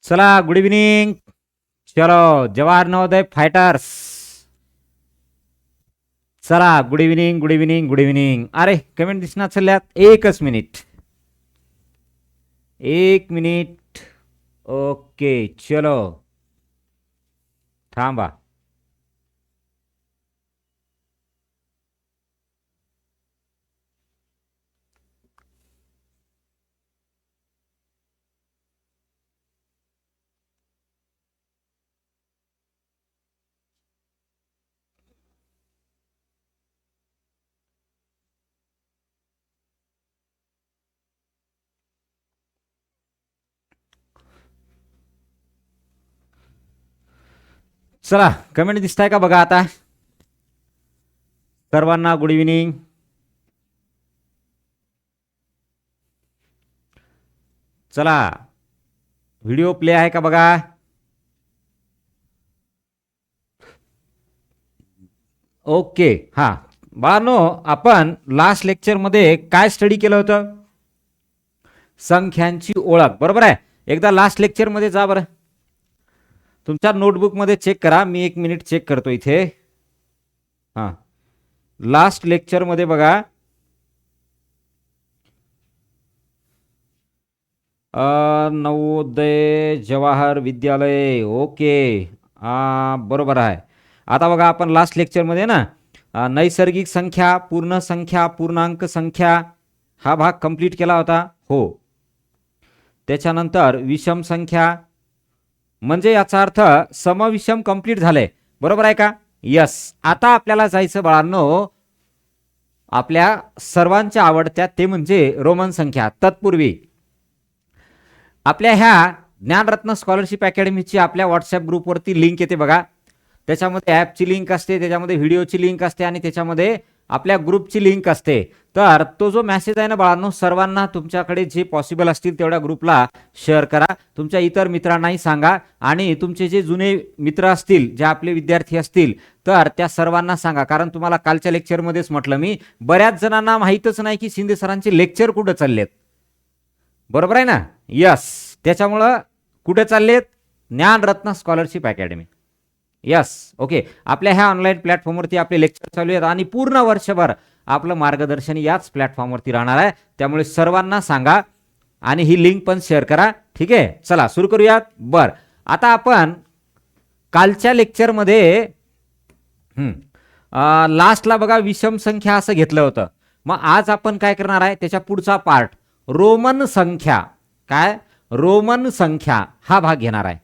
चला good evening. चलो Jawahar Navodaya fighters. चला good evening good evening good evening. अरे कमेंट दिसणार चालल्यात. एकच मिनिट. एक मिनिट. ओके चलो थांबा. चला कमेंट दिसताय का बघा आता. सर्वांना गुड इव्हनिंग. चला व्हिडिओ प्ले आहे का बघा. ओके हा बाळांनो, आपण लास्ट लेक्चरमध्ये काय स्टडी केलं होतं. संख्यांची ओळख. बरोबर आहे. एकदा लास्ट लेक्चरमध्ये जा बरं. तुमच्या नोटबुकमध्ये चेक करा. मी एक मिनिट चेक करतो इथे. हां लास्ट लेक्चरमध्ये बघा. नवोदय जवाहर विद्यालय. ओके बरोबर आहे. आता बघा आपण लास्ट लेक्चरमध्ये ना नैसर्गिक संख्या, पूर्ण संख्या, पूर्णांक संख्या हा भाग कंप्लीट केला होता. हो. त्याच्यानंतर विषम संख्या, म्हणजे याचा अर्थ समविषम कंप्लीट झालंय. बरोबर आहे का. यस. आता आपल्याला जायचं बाळांनो आपल्या सर्वांच्या आवडत्या, ते म्हणजे रोमन संख्या. तत्पूर्वी आपल्या ह्या ज्ञानरत्न स्कॉलरशिप अकॅडमीची आपल्या व्हॉट्सअप ग्रुपवरती लिंक येते बघा. त्याच्यामध्ये ॲपची लिंक असते, त्याच्यामध्ये व्हिडिओची लिंक असते आणि त्याच्यामध्ये आपल्या ग्रुपची लिंक असते. तर तो जो मेसेज आहे ना बाळांनो, सर्वांना तुमच्याकडे जे पॉसिबल असतील तेवढ्या ग्रुपला शेअर करा. तुमच्या इतर मित्रांनाही सांगा आणि तुमचे जे जुने मित्र असतील, जे आपले विद्यार्थी असतील, तर त्या सर्वांना सांगा. कारण तुम्हाला कालच्या लेक्चरमध्येच म्हटलं मी, बऱ्याच जणांना माहीतच नाही की शिंदे सरांचे लेक्चर कुठं चाललेत. बरोबर आहे ना. यस. त्याच्यामुळं कुठे चाललेत. ज्ञानरत्न स्कॉलरशिप अकॅडमी. यस. ओके. आपल्या ह्या ऑनलाईन प्लॅटफॉर्मवरती आपले लेक्चर चालू आहेत आणि पूर्ण वर्षभर आपलं मार्गदर्शन याच प्लॅटफॉर्मवरती राहणार आहे. त्यामुळे सर्वांना सांगा आणि ही लिंक पण शेअर करा. ठीक आहे. चला सुरू करूयात. बर आता आपण कालच्या लेक्चरमध्ये लास्टला बघा विषम संख्या असं घेतलं होतं. मग आज आपण काय करणार आहे, त्याच्या पुढचा पार्ट रोमन संख्या. काय रोमन संख्या हा भाग घेणार आहे.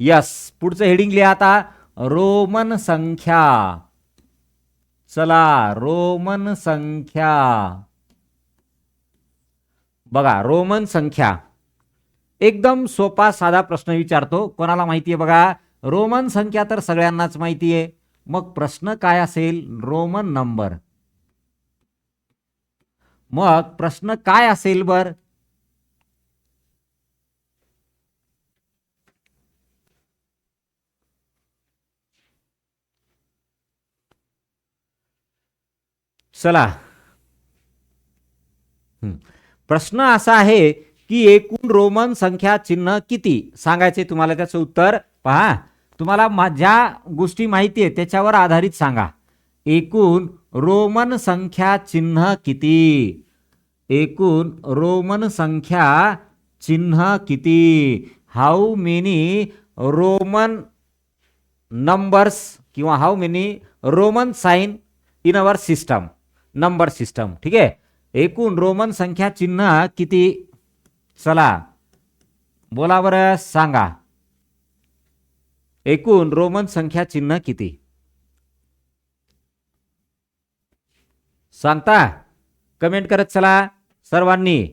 यस. पुढचं हेडिंग लिहा आता. रोमन संख्या. चला रोमन संख्या. बघा रोमन संख्या एकदम सोपा साधा प्रश्न विचारतो. कोणाला माहिती आहे बघा. रोमन संख्या तर सगळ्यांनाच माहिती आहे. मग प्रश्न काय असेल. Roman number. मग प्रश्न काय असेल बर. चला प्रश्न असा आहे की एकूण रोमन संख्या चिन्ह किती सांगायचे तुम्हाला. त्याचं उत्तर पहा. तुम्हाला ज्या गोष्टी माहिती आहे त्याच्यावर आधारित सांगा. एकूण रोमन संख्या चिन्ह किती. एकूण रोमन संख्या चिन्ह किती. हाऊ मेनी रोमन नंबर्स किंवा how many Roman sign in our system. Number system. ठीक आहे. एकूण रोमन संख्या चिन्ह किती. चला बोला बरं सांगा. एकूण रोमन संख्या चिन्ह किती सांगता. कमेंट करत चला सर्वांनी.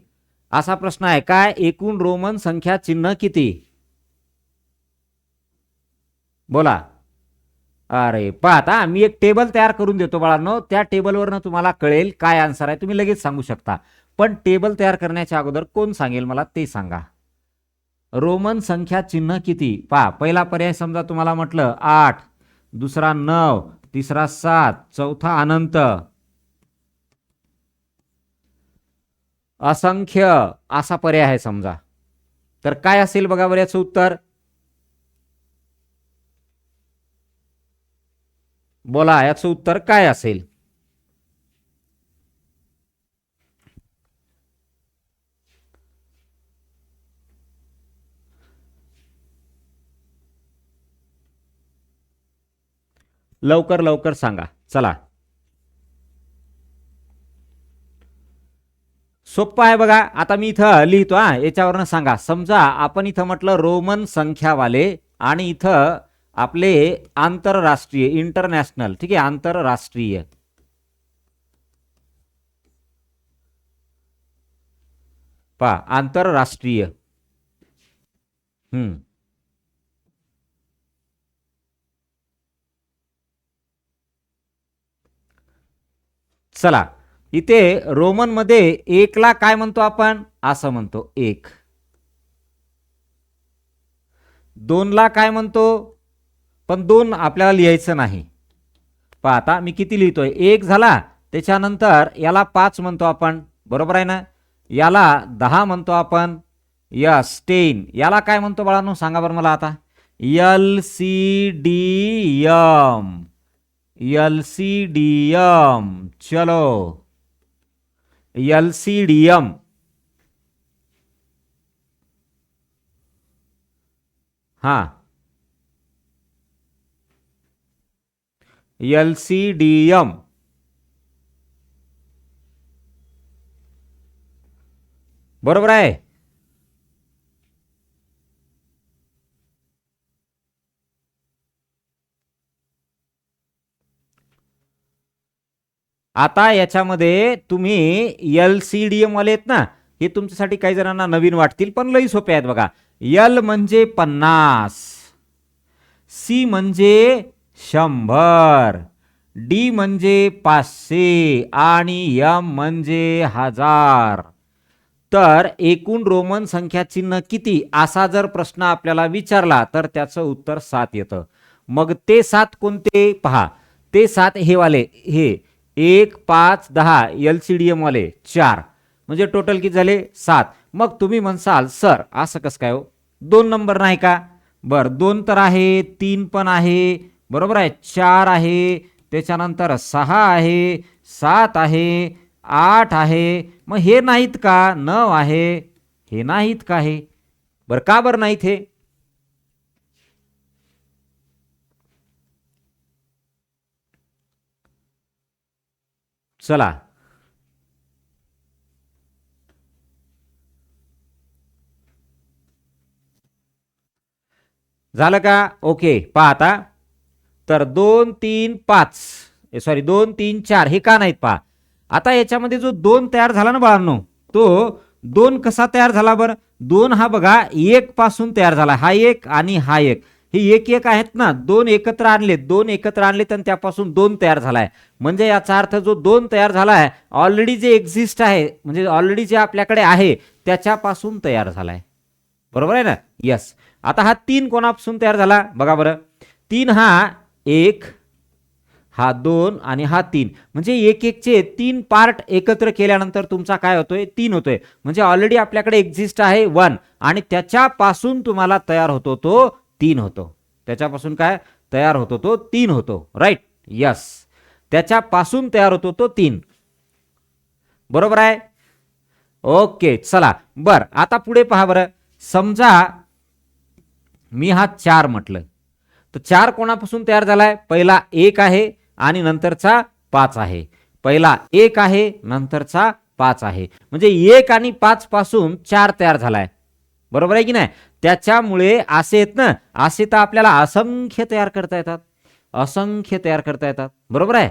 असा प्रश्न आहे काय. एकूण रोमन संख्या चिन्ह किती. बोला. अरे पाहता मी एक टेबल तयार करून देतो बाळांनो. त्या टेबलवरनं तुम्हाला कळेल काय आन्सर आहे. तुम्ही लगेच सांगू शकता. पण टेबल तयार करण्याच्या अगोदर कोण सांगेल मला ते सांगा. रोमन संख्या चिन्ह किती. पहा पहिला पर्याय समजा तुम्हाला म्हटलं 8, दुसरा 9, तिसरा 7, चौथा अनंत, असंख्य असा पर्याय आहे समजा. तर काय असेल बघा बरं याचं उत्तर. बोला याचं उत्तर काय असेल? लवकर लवकर सांगा चला. सोप्पं आहे बघा. आता मी इथं लिहितो याच्यावरनं सांगा. समजा आपण इथं म्हटलं रोमन संख्यावाले आणि इथं आपले आंतरराष्ट्रीय इंटरनॅशनल, ठीक आहे, आंतरराष्ट्रीय. पहा आंतरराष्ट्रीय. हम्म चला इथे रोमन मध्ये एकला काय म्हणतो आपण? असं म्हणतो एक. दोनला काय म्हणतो? पण दोन आपल्याला लिहायचं नाही. पहा आता मी किती लिहितोय? एक झाला. त्याच्यानंतर याला 5 म्हणतो आपण, बरोबर आहे ना? याला 10 म्हणतो आपण. यस 10. याला काय म्हणतो बाळांनो सांगा बरं मला आता? LCDM. LCDM. चलो LCDM. हा LCDM. बरोबर आहे. आता याच्यामध्ये तुम्ही LCDM वाले आहेत ना, हे तुमच्यासाठी काही जणांना नवीन वाटतील पण लई सोपे आहेत बघा. L म्हणजे 50, C म्हणजे 100, D म्हणजे 500 आणि M म्हणजे 1000. तर एकूण रोमन संख्या चिन्ह किती असा जर प्रश्न आपल्याला विचारला तर त्याचं उत्तर 7 येतं. मग ते 7 कोणते? पहा ते 7 हे वाले, हे 1 5 10 LCDM वाले 4, म्हणजे टोटल किती झाले? 7. मग तुम्ही म्हणसाल सर असं कसं काय हो, 2 नंबर नाही का? बर 2 तर आहे, 3 पण आहे, बरोबर आहे, 4 आहे, त्याच्यानंतर 6 आहे, 7 आहे, 8 आहे. मग हे नाहीत का? 9 आहे. हे नाहीत का? हे बर का बरं नाहीत हे? चला झालं का? ओके पहा आता. तर 2 3 5, सॉरी 2 3 4 हे का नाहीत पहा. आता याच्यामध्ये जो 2 तयार झाला ना बाळांनो, तो 2 कसा तयार झाला बरं? 2 हा बघा 1 पासून तयार झाला. हा 1 आणि हा 1, हे 1 1 आहेत ना, 2 एकत्र आणले, 2 एकत्र आणले आणि त्यापासून 2 तयार झालाय. म्हणजे याचा अर्थ जो 2 तयार झालाय ऑलरेडी जे एक्झिस्ट आहे, म्हणजे ऑलरेडी जे आपल्याकडे आहे त्याच्यापासून तयार झालाय. बरोबर आहे ना? यस. आता हा 3 कोणापासून तयार झाला बघा बरं? 3 हा 1, हा 2 आणि हा 3, म्हणजे 1 1 चे 3 पार्ट एकत्र केल्यानंतर तुमचा काय होतोय? 3 होतोय. म्हणजे ऑलरेडी आपल्याकडे एक्झिस्ट आहे 1 आणि त्याच्यापासून तुम्हाला तयार होतो तो 3 होतो. त्याच्यापासून काय तयार होतो? तो 3 होतो. राईट. यस. त्याच्यापासून तयार होतो तो 3. बरोबर आहे. ओके चला बर आता पुढे पहा बरं. समजा मी हा 4 म्हटलं, तर 4 कोणापासून तयार झालाय? पहिला 1 आहे आणि नंतरचा 5 आहे. पहिला 1 आहे, नंतरचा 5 आहे, म्हणजे 1 आणि 5 पासून 4 तयार झालाय. बरोबर आहे की नाही? त्याच्यामुळे असे आहेत ना, असे तर आपल्याला असंख्य तयार करता येतात, असंख्य तयार करता येतात. बरोबर आहे.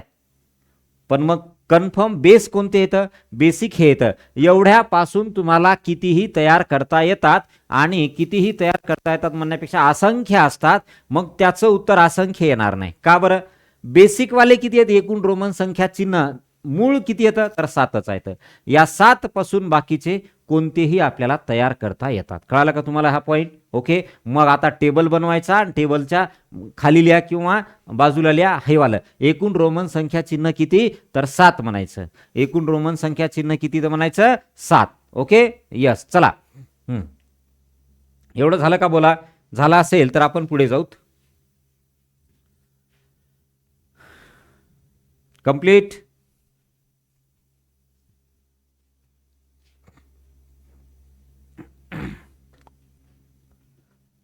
पण मग कन्फर्म बेस कोणते येतं? बेसिक हे येतं. एवढ्यापासून तुम्हाला कितीही तयार करता येतात आणि कितीही तयार करता येतात म्हणण्यापेक्षा असंख्य असतात. मग त्याचं उत्तर असंख्य येणार नाही. का बरं? बेसिक वाले किती आहेत? एकूण रोमन संख्या चिन्ह मूळ किती येतं? तर 7च येतं. या 7 पासून बाकीचे कोणतेही आपल्याला तयार करता येतात. कळालं का तुम्हाला हा पॉईंट? ओके. मग आता टेबल बनवायचा आणि टेबलच्या खाली लिहा किंवा बाजूला लिहा हे वालं. एकूण रोमन संख्या चिन्ह किती? तर 7 म्हणायचं. एकूण रोमन संख्या चिन्ह किती तर म्हणायचं? 7. ओके. यस. चला एवढं झालं का? बोला. झालं असेल तर आपण पुढे जाऊत. कंप्लीट.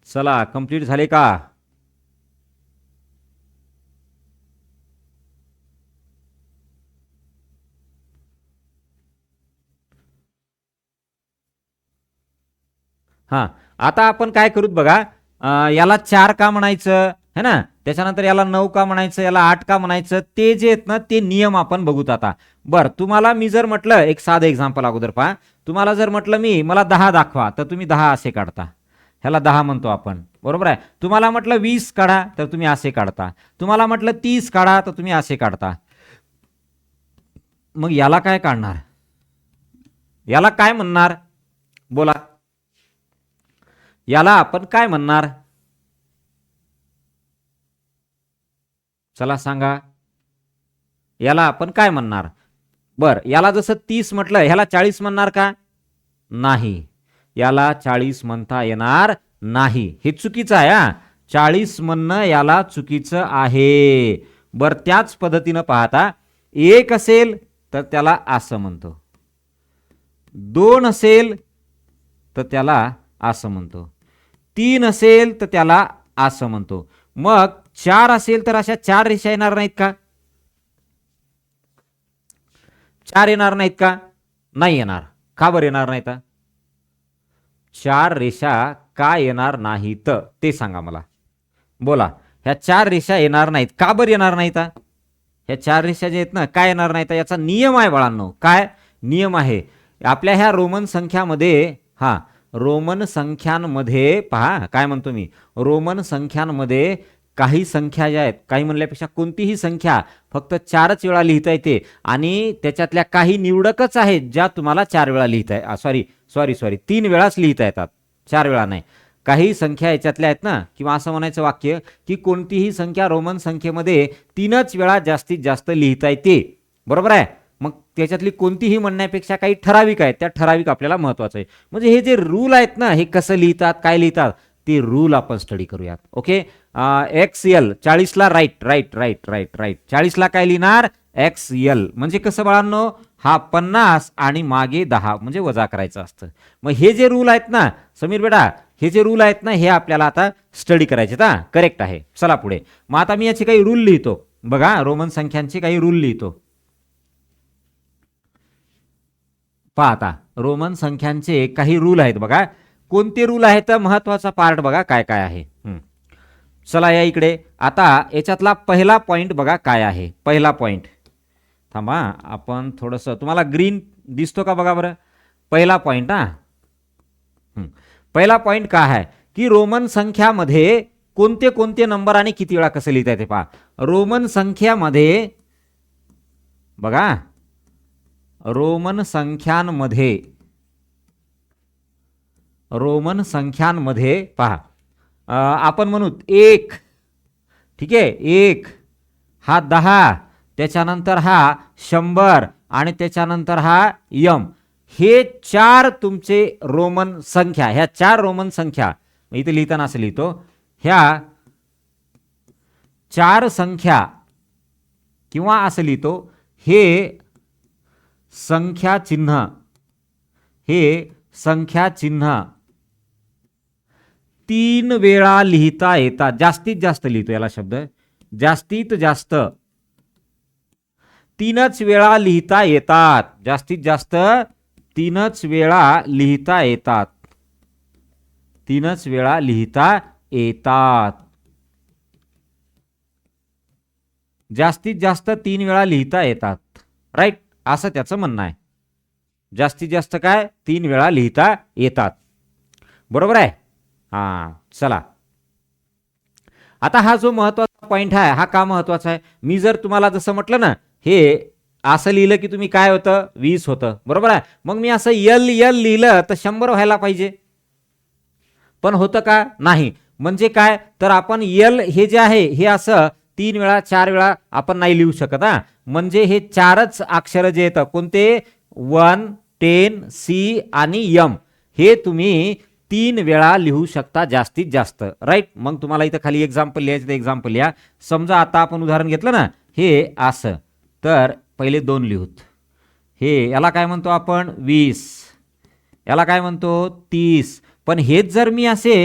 चला कंप्लीट झाले का? हां, आता आपण काय करूत बघा. याला 4 का म्हणायचं है ना, त्याच्यानंतर याला 9 का म्हणायचं, याला 8 का म्हणायचं, ते जे आहेत ना ते नियम आपण बघूत आता. बरं, तुम्हाला मी जर म्हटलं, एक साधं एक्झाम्पल अगोदर पहा. तुम्हाला जर म्हटलं मी मला 10 दाखवा, तर तुम्ही 10 असे काढता. ह्याला 10 म्हणतो आपण, बरोबर आहे. तुम्हाला म्हटलं 20 काढा, तर तुम्ही असे काढता. तुम्हाला म्हटलं 30 काढा, तर तुम्ही असे काढता. मग याला काय काढणार? याला काय म्हणणार? बोला, याला आपण काय म्हणणार? चला सांगा, याला आपण काय म्हणणार? बर, याला जसं 30 म्हटलं, ह्याला 40 म्हणणार का? नाही, याला 40 म्हणता येणार नाही. हे चुकीचं आहे. 40 म्हणणं याला चुकीचं आहे. बर, त्याच पद्धतीनं पाहता, 1 असेल तर त्याला असं म्हणतो, 2 असेल तर त्याला असं म्हणतो, 3 असेल तर त्याला असं म्हणतो. मग 4 असेल तर अशा 4 रेषा येणार नाहीत का? 4 येणार नाहीत का? नाही येणार. का बरं येणार नाहीत? 4 रेषा का येणार नाहीत ते सांगा मला. बोला, ह्या 4 रेषा येणार नाहीत, का बरं येणार नाहीत? ह्या 4 रेषा जे आहेत ना, काय येणार नाहीत? याचा नियम आहे बाळांनो. काय नियम आहे? आपल्या ह्या रोमन संख्यामध्ये, रोमन संख्यांमध्ये पहा, काय म्हणतो मी, रोमन संख्यांमध्ये काही संख्या ज्या आहेत, काही म्हणल्यापेक्षा कोणतीही संख्या फक्त 4च वेळा लिहिता येते, आणि त्याच्यातल्या काही निवडकच आहेत ज्या तुम्हाला 4 वेळा लिहिता, सॉरी 3 वेळाच लिहिता येतात, 4 वेळा नाही. काही संख्या याच्यातल्या आहेत ना, किंवा असं म्हणायचं वाक्य की कोणतीही संख्या रोमन संख्येमध्ये 3च वेळा जास्तीत जास्त लिहिता येते, बरोबर आहे. मग त्याच्यातली कोणतीही म्हणण्यापेक्षा काही ठराविक आहेत, त्या ठराविक आपल्याला महत्वाचं आहे. म्हणजे हे जे रूल आहेत ना, हे कसं लिहितात, काय लिहितात, ते रूल आपण स्टडी करूयात. ओके, XL 40ला राईट 40ला काय लिहिणार? XL. म्हणजे कसं बाळांनो, हा 50 आणि मागे 10 म्हणजे वजा करायचं असतं. मग हे जे रूल आहेत ना समीर बेटा, हे जे रूल आहेत ना, हे आपल्याला आता स्टडी करायचे. करेक्ट आहे. चला पुढे. मग आता मी याचे काही रूल लिहितो बघा, रोमन संख्यांचे काही रूल लिहितो. पहा आता, रोमन संख्यांचे काही रूल आहेत बघा. कोणते रूल आहेत? महत्वाचा पार्ट बघा काय काय आहे. चला या इकडे. आता याच्यातला पहिला पॉइंट बघा काय आहे. पहिला पॉइंट थांबा, आपण थोडंसं, तुम्हाला ग्रीन दिसतो का बघा बरं. पहिला पॉइंट, पहिला पॉइंट काय आहे की रोमन संख्यामध्ये कोणते कोणते नंबर आणि किती वेळा कसं लिहिता येते पहा. रोमन संख्यामध्ये बघा, रोमन संख्यांमध्ये पहा, आपण म्हणू 1, ठीक आहे, 1 हा 10, त्याच्यानंतर हा 100 आणि त्याच्यानंतर हा यम. हे 4 तुमचे रोमन संख्या, ह्या 4 रोमन संख्या, इथे लिहिताना असं लिहितो, ह्या 4 संख्या किंवा असं लिहितो, हे संख्या चिन्ह 3 वेळा लिहिता येतात. जास्तीत जास्त लिहितो याला शब्द, जास्तीत जास्त 3च वेळा लिहिता येतात. जास्तीत जास्त 3च वेळा लिहिता येतात. 3च वेळा लिहिता येतात. जास्तीत जास्त 3 वेळा लिहिता येतात. राईट, असं त्याचं म्हणणं आहे. जास्तीत जास्त काय? 3 वेळा लिहिता येतात. बरोबर आहे. चला, आता हा जो महत्वाचा पॉइंट आहे, हा का महत्वाचा आहे? मी जर तुम्हाला जसं म्हटलं ना, हे असं लिहिलं की तुम्ही काय होतं? 20 होतं, बरोबर आहे. मग मी असं यल लिहिलं तर 100 व्हायला पाहिजे, पण होतं का? नाही. म्हणजे काय तर आपण यल हे जे आहे हे असं 3 वेळा 4 वेळा आपण नाही लिहू शकत. म्हणजे हे 4च अक्षर जे येतं कोणते? 1, 10, C आणि M, हे तुम्ही 3 वेळा लिहू शकता जास्तीत जास्त. राईट. मग तुम्हाला इथं खाली एक्झाम्पल लिहायचं, एक्झाम्पल लिहा. समजा आता आपण उदाहरण घेतलं ना, हे असं तर पहिले 2 लिहूत. हे याला काय म्हणतो आपण 20, याला काय म्हणतो 30. पण हेच जर मी असे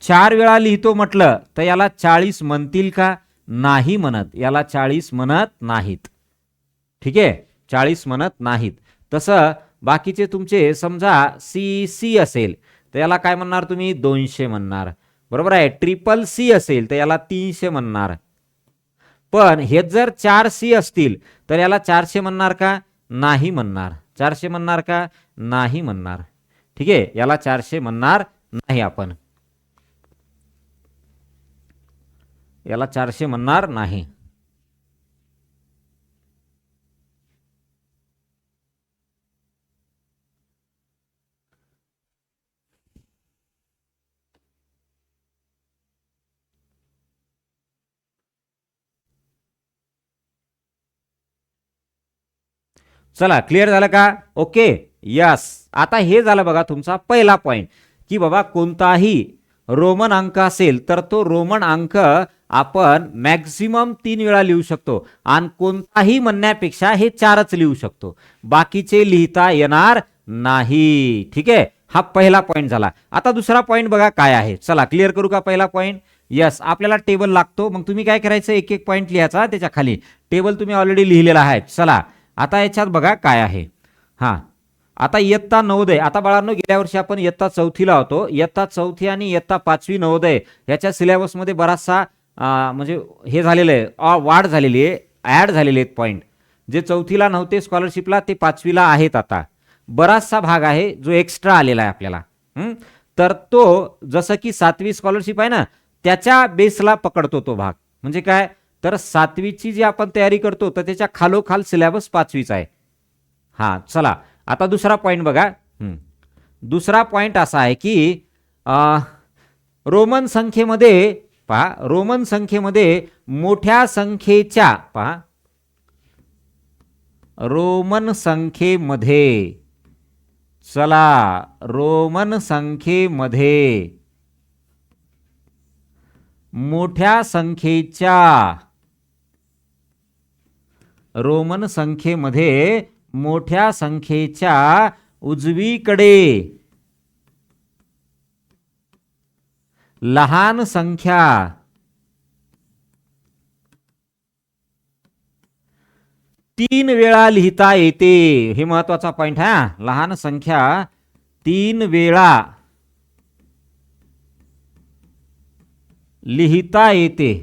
4 वेळा लिहितो म्हटलं तर याला 40 म्हणतील का? नाही म्हणत, याला 40 म्हणत नाहीत. ठीक आहे, 40 म्हणत नाहीत. तसं बाकीचे तुमचे समजा सी असेल तर याला काय म्हणणार तुम्ही 200 म्हणणार. बरोबर आहे. ट्रिपल सी असेल तर याला 300 म्हणणार. पण हे जर 4C असतील तर याला 400 म्हणणार का? नाही म्हणणार. 400 म्हणणार का? नाही म्हणणार. ठीक आहे, याला 400 म्हणणार नाही आपण, याला 400 म्हणणार नाही. चला, क्लिअर झालं का? Okay, yes. आता हे झालं बघा तुमचा पहिला पॉइंट, की बाबा कोणताही रोमन अंक असेल तर तो रोमन अंक आपण मॅक्झिमम 3 वेळा लिहू शकतो आणि कोणताही म्हणण्यापेक्षा हे 4च लिहू शकतो, बाकीचे लिहिता येणार नाही. ठीक आहे, हा पहिला पॉइंट झाला. आता दुसरा पॉइंट बघा काय आहे. चला क्लिअर करू का पहिला पॉइंट? यस, आपल्याला टेबल लागतो. मग तुम्ही काय करायचं, एक एक पॉइंट लिहायचा, त्याच्या खाली टेबल तुम्ही ऑलरेडी लिहिलेला आहे. चला आता याच्यात बघा काय आहे. हां, आता इयत्ता नवोदय. आता बाळांनो, गेल्या वर्षी आपण इयत्ता 4थीला होतो. इयत्ता 4थी आणि इयत्ता 5वी नवोदय याच्या सिलेबसमध्ये बराचसा म्हणजे हे झालेलं आहे, वाढ झालेली आहे, ॲड झालेले आहेत पॉईंट. जे 4थीला नव्हते स्कॉलरशिपला ते 5वीला आहेत. आता बराचसा भाग आहे जो एक्स्ट्रा आलेला आहे आपल्याला. तर तो जसं की 7वी स्कॉलरशिप आहे ना, त्याच्या बेसला पकडतो तो भाग. म्हणजे काय, तर 7वीची जी आपण तयारी करतो तर त्याच्या खालोखाल सिलेबस 5वीचा आहे. हां, चला आता दुसरा पॉईंट बघा. दुसरा पॉईंट असा आहे की रोमन संख्येमध्ये पहा, रोमन संख्येमध्ये मोठ्या संख्येच्या, पहा रोमन संख्येमध्ये, चला रोमन संख्येमध्ये मोठ्या संख्येच्या, रोमन संख्येमध्ये मोठ्या संख्येच्या उजवीकडे लहान संख्या 3 वेळा लिहिता येते. हे महत्वाचा पॉइंट आहे. लहान संख्या 3 वेळा लिहिता येते.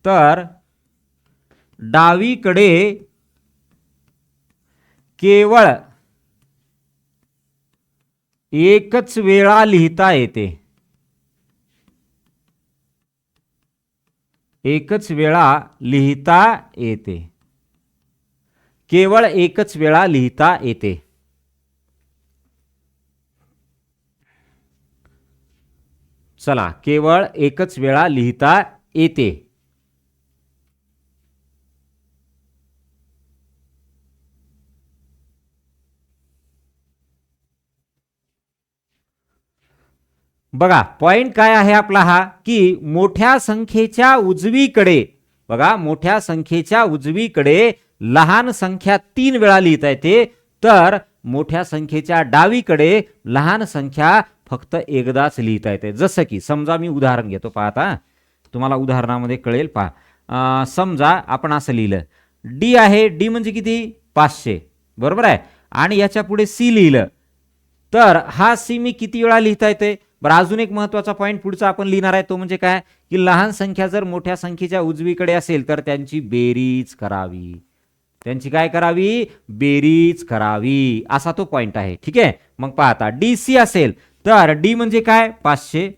तर डावीकडे केवळ एकच वेळा लिहिता येते. एकच वेळा लिहिता येते. केवळ एकच वेळा लिहिता येते. चला, केवळ एकच वेळा लिहिता येते. बघा पॉइंट काय आहे आपला हा, की मोठ्या संख्येच्या उजवीकडे, बघा मोठ्या संख्येच्या उजवीकडे लहान संख्या 3 वेळा लिहिता येते. तर मोठ्या संख्येच्या डावीकडे लहान संख्या फक्त एकदाच लिहिता येते. जसं की समजा मी उदाहरण घेतो, पहा आता तुम्हाला उदाहरणामध्ये कळेल. पहा, समजा आपण असं लिहिलं, डी आहे. डी म्हणजे किती? 500, बरोबर आहे. आणि याच्या पुढे सी लिहिलं तर हा सी मी किती वेळा लिहिता येते? बरं, अजून एक महत्वाचा पॉईंट पुढचा आपण लिहिणार आहे, तो म्हणजे काय, की लहान संख्या जर मोठ्या संख्येच्या उजवीकडे असेल तर त्यांची बेरीज करावी. त्यांची काय करावी? बेरीज करावी, असा तो पॉइंट आहे. ठीक आहे, मग पहा आता डी सी असेल तर डी म्हणजे काय? 500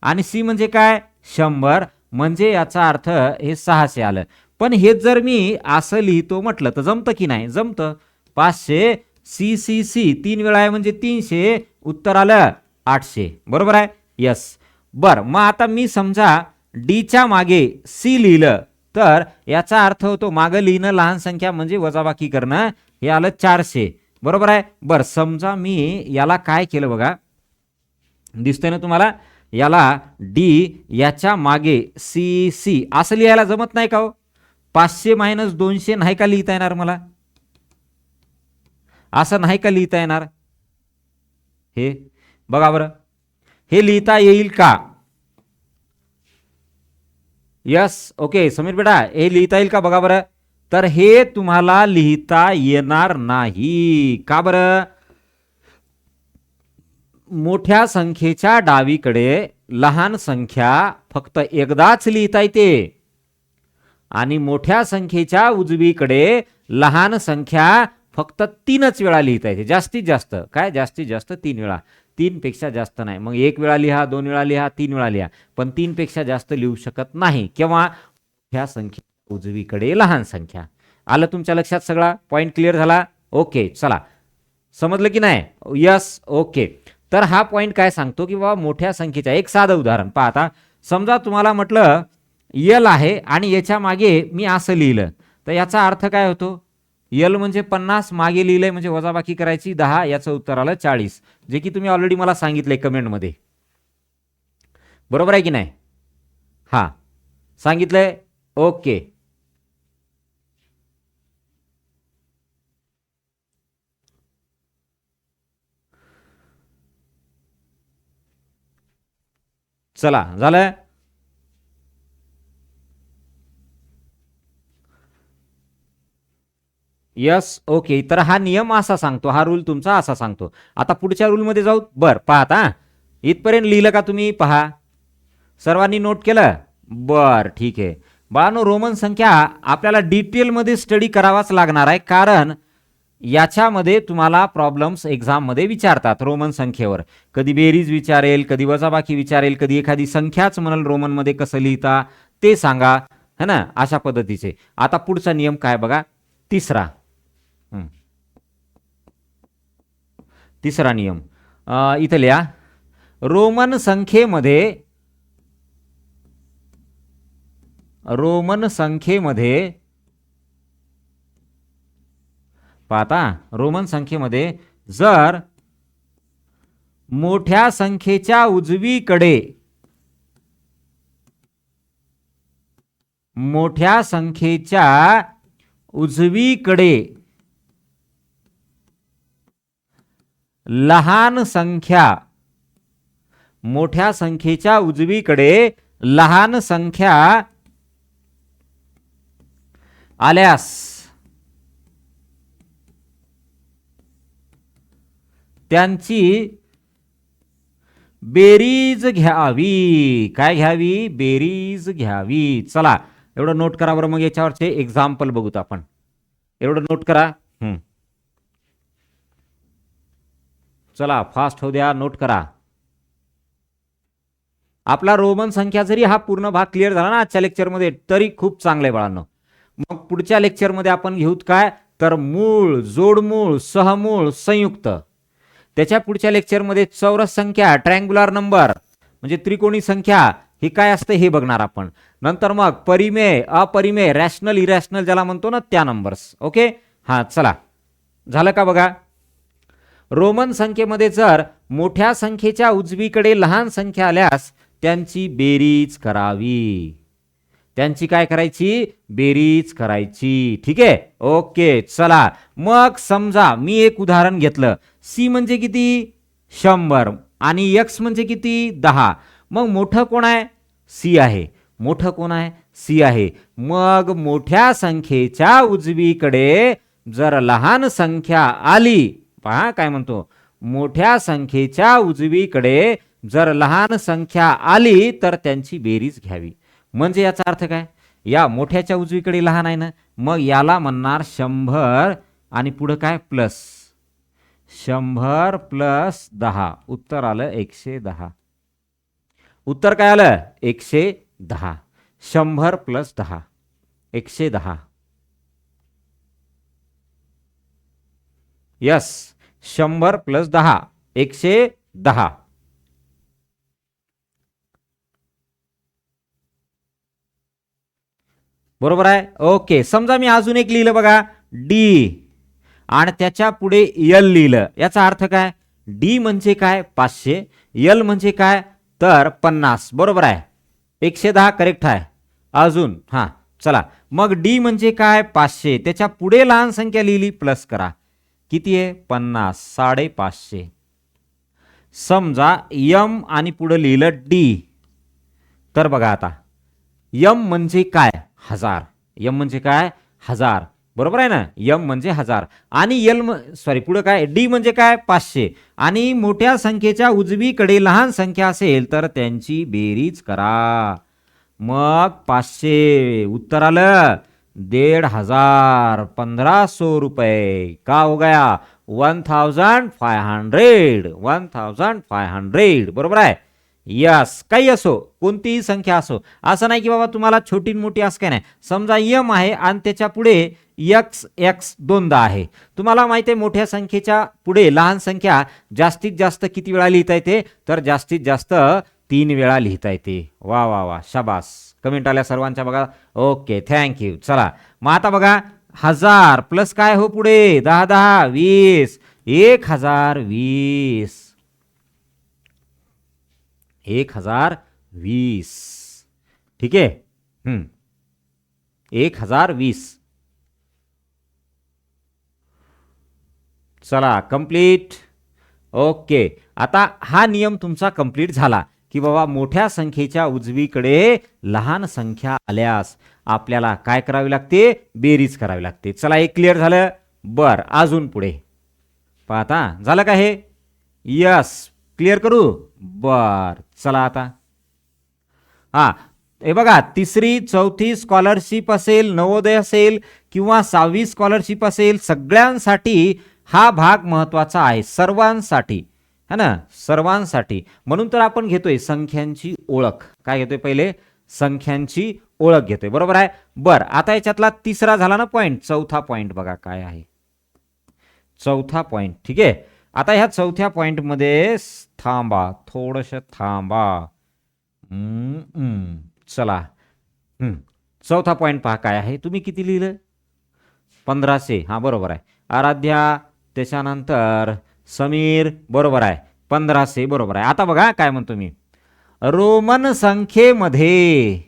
आणि सी म्हणजे काय? 100. म्हणजे याचा अर्थ हे 600 आलं. पण हे जर मी असं लिहितो म्हटलं तर जमतं की नाही? जमतं. 500 सी सी सी 3 वेळा आहे म्हणजे 300, उत्तर आलं 800, बरोबर आहे. यस. बर, मग आता मी समजा डीच्या मागे सी लिहिलं तर याचा अर्थ होतो मागे लिहिणं लहान संख्या म्हणजे वजाबाकी करणं, हे आलं 400, बरोबर आहे. बर, समजा मी याला काय केलं बघा, दिसतंय ना तुम्हाला, याला डी, याच्या मागे सी सी असं लिहायला जमत नाही का हो? 500 - 200 नाही का लिहिता येणार मला? असं नाही का लिहिता येणार? हे बघा बरं, हे लिहिता येईल का? यस, ओके समीर बेटा, हे लिहिता येईल का बघा बरं? तर हे तुम्हाला लिहिता येणार नाही. का बरं? मोठ्या संख्येच्या डावीकडे लहान संख्या फक्त एकदाच लिहिता येते आणि मोठ्या संख्येच्या उजवीकडे लहान संख्या फक्त 3च वेळा लिहिता येते. जास्तीत जास्त काय? जास्तीत जास्त 3 वेळा. 3 पेक्षा जास्त नाही. मग 1 वेळा लिहा, 2 वेळा लिहा, 3 वेळा लिहा, पण 3 पेक्षा जास्त लिहू शकत नाही. केव्हा? ह्या संख्या उजवीकडे लहान संख्या. आलं तुमच्या लक्षात? सगळा पॉइंट क्लिअर झाला? ओके, चला, समजलं की नाही? Yes, okay. तर हा पॉइंट काय सांगतो की बाबा मोठ्या संख्येच्या, एक साधं उदाहरण पाहता, समजा तुम्हाला म्हटलं यल आहे आणि याच्या मागे मी असं लिहिलं, तर याचा अर्थ काय होतो? यल म्हणजे 50, मागे लिहिलंय म्हणजे वजाबाकी करायची 10, याचं उत्तर आलं 40, जे की तुम्ही ऑलरेडी मला सांगितलंय कमेंटमध्ये. बरोबर आहे की नाही? हा, सांगितलंय. ओके, चला, झालं. Yes, okay. तर हा नियम असा सांगतो, हा रूल तुमचा असा सांगतो. आता पुढच्या रूलमध्ये जाऊ. बर, पाहता इथपर्यंत लिहिलं का तुम्ही? पहा, सर्वांनी नोट केलं? बर, ठीक आहे बाळांनो. रोमन संख्या आपल्याला डिटेलमध्ये स्टडी करावाच लागणार आहे, कारण याच्यामध्ये तुम्हाला प्रॉब्लेम्स एक्झाममध्ये विचारतात रोमन संख्येवर. कधी बेरीज विचारेल, कधी वजाबाकी विचारेल, कधी एखादी संख्याच म्हणाल रोमनमध्ये कसं लिहिता ते सांगा, है ना, अशा पद्धतीचे. आता पुढचा नियम काय बघा, तिसरा. तिसरा नियम इथं लिहा. रोमन संख्येमध्ये पाहता, रोमन संख्येमध्ये जर मोठ्या संख्येच्या उजवीकडे लहान संख्या आल्यास त्यांची बेरीज घ्यावी. काय घ्यावी? बेरीज घ्यावी. चला, एवढं नोट करा बरं. मग याच्यावरचे एक्झाम्पल बघूत आपण. एवढं नोट करा. चला, फास्ट होऊ द्या, नोट करा. आपला रोमन संख्या जरी हा पूर्ण भाग क्लिअर झाला ना आजच्या लेक्चरमध्ये, तरी खूप चांगले बाळांनो. मग पुढच्या लेक्चरमध्ये आपण घेऊत काय? तर मूळ, जोडमूळ, सहमूळ, संयुक्त. त्याच्या पुढच्या लेक्चरमध्ये चौरस संख्या, ट्रायंग्युलर नंबर म्हणजे त्रिकोणी संख्या, ही काय असते हे बघणार आपण. नंतर मग परिमेय, अपरिमेय, रॅशनल, इरॅशनल ज्याला म्हणतो ना, त्या नंबर्स. ओके, हा, चला, झालं का बघा. रोमन संख्येमध्ये जर मोठ्या संख्येच्या उजवीकडे लहान संख्या आल्यास त्यांची बेरीज करावी. त्यांची काय करायची? बेरीज करायची. ठीक आहे, ओके. चला, मग समजा मी एक उदाहरण घेतलं. सी म्हणजे किती? 100 आणि एक्स म्हणजे किती? 10. मग मोठं कोण आहे? सी आहे. मोठं कोण आहे? सी आहे. मग मोठ्या संख्येच्या उजवीकडे जर लहान संख्या आली, पहा काय म्हणतो, मोठ्या संख्येच्या उजवीकडे जर लहान संख्या आली तर त्यांची बेरीज घ्यावी. म्हणजे याचा अर्थ काय? या मोठ्याच्या उजवीकडे लहान आहे ना, मग याला म्हणणार 100 आणि पुढे काय? प्लस. 100 प्लस 10, उत्तर आलं 110. उत्तर काय आलं? 110. 100 प्लस 10, 110. Yes, 100 plus 10, 110. बरोबर आहे. ओके, समजा मी अजून एक लिहिलं बघा, डी आणि त्याच्या पुढे यल लिहिलं. याचा अर्थ काय? डी म्हणजे काय? 500. यल म्हणजे काय? तर 50 बरोबर आहे. 110 करेक्ट आहे. अजून चला मग डी म्हणजे काय 500, त्याच्या पुढे लहान संख्या लिहिली प्लस करा. किती आहे 50, 550. समजा यम आणि पुढे लिहिलं डी. तर बघा आता यम म्हणजे काय 1000, यम म्हणजे काय 1000 बरोबर आहे ना. यम म्हणजे 1000 आणि पुढे काय डी म्हणजे काय 500 आणि मोठ्या संख्येच्या उजवीकडे लहान संख्या असेल तर त्यांची बेरीज करा. मग 500 उत्तर आलं 1500, 1500 रुपये. का हो गया 1500, 1500 बरोबर आहे. यस, काही असो कोणतीही संख्या असो, असं नाही की बाबा तुम्हाला छोटी मोठी असं काय नाही. समजा यम आहे आणि त्याच्या पुढे एक्स एक्स दोनदा आहे. तुम्हाला माहिती आहे मोठ्या संख्येच्या पुढे लहान संख्या जास्तीत जास्त किती वेळा लिहिता येते, तर जास्तीत जास्त 3 वेळा लिहिता येते. वा वा वा, शाबास. कमेंट आल्या सर्वांच्या बघा. Okay, thank you. चला मग आता बघा 1000 प्लस काय हो पुढे 10 10 20, 1020, 1020. ठीक आहे. 1020. चला कंप्लीट. ओके, आता हा नियम तुमचा कंप्लीट झाला की बाबा मोठ्या संख्येच्या उजवीकडे लहान संख्या आल्यास आपल्याला काय करावे लागते, बेरीज करावी लागते. चला एक क्लिअर झालं. बर, अजून पुढे पाहता झालं का हे. यस, क्लिअर करू. बर, चला आता हे बघा तिसरी चौथी स्कॉलरशिप असेल, नवोदय असेल किंवा 6वी स्कॉलरशिप असेल, सगळ्यांसाठी हा भाग महत्वाचा आहे. सर्वांसाठी है ना, सर्वांसाठी. म्हणून तर आपण घेतोय संख्यांची ओळख. काय घेतोय पहिले, संख्यांची ओळख घेतोय बरोबर आहे. बर, आता याच्यातला तिसरा झाला ना पॉइंट. चौथा पॉइंट बघा काय आहे. चौथा पॉइंट. ठीक आहे. आता ह्या चौथ्या पॉइंट मध्ये थांबा, थोडस थांबा. चला चौथा पॉइंट पहा काय आहे. तुम्ही किती लिहिलं 1500. बरोबर आहे. आराध्या, त्याच्यानंतर समीर बरोबर आहे 1500 बरोबर आहे. आता बघा काय म्हणतो मी, रोमन संख्येमध्ये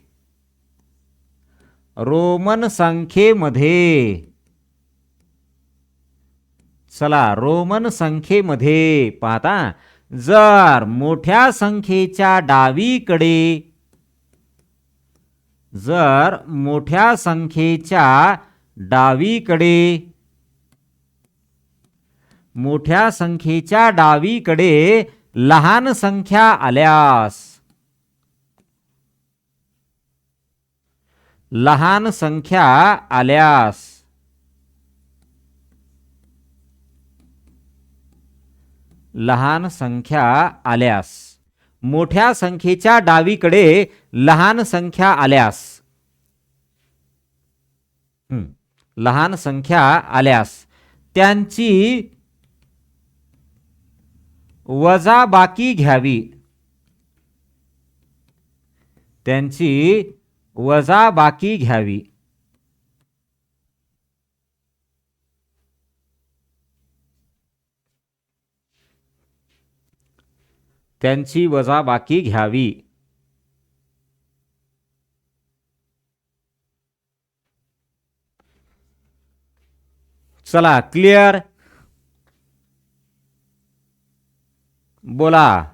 चला रोमन संख्येमध्ये पाहता जर मोठ्या संख्येच्या डावीकडे लहान संख्या आल्यास, मोठ्या संख्येच्या डावीकडे लहान संख्या आल्यास त्यांची वजाबाकी घ्यावी. चला क्लिअर, बोला.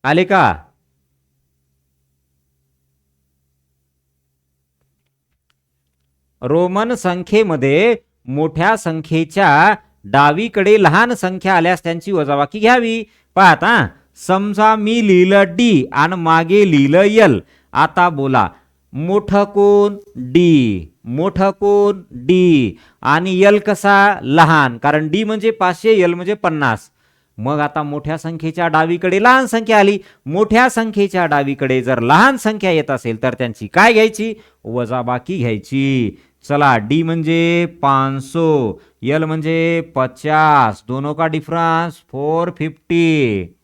आले का. रोमन संख्येमध्ये मोठ्या संख्येच्या डावीकडे लहान संख्या आल्यास त्यांची वजाबाकी घ्यावी. पाहता समजा मी लिहिलं डी आणि मागे लिहिलं यल. आता बोला मोठं कोण डी आणि यल कसा लहान, कारण डी म्हणजे 500 यल म्हणजे 50. मग आता मोठ्या संख्येच्या डावीकडे लहान संख्या आली. मोठ्या संख्येच्या डावीकडे जर लहान संख्या येत असेल तर त्यांची काय घ्यायची, वजाबाकी घ्यायची. चला डी म्हणजे 500, यल म्हणजे 50, दोनों का डिफरेंस 450.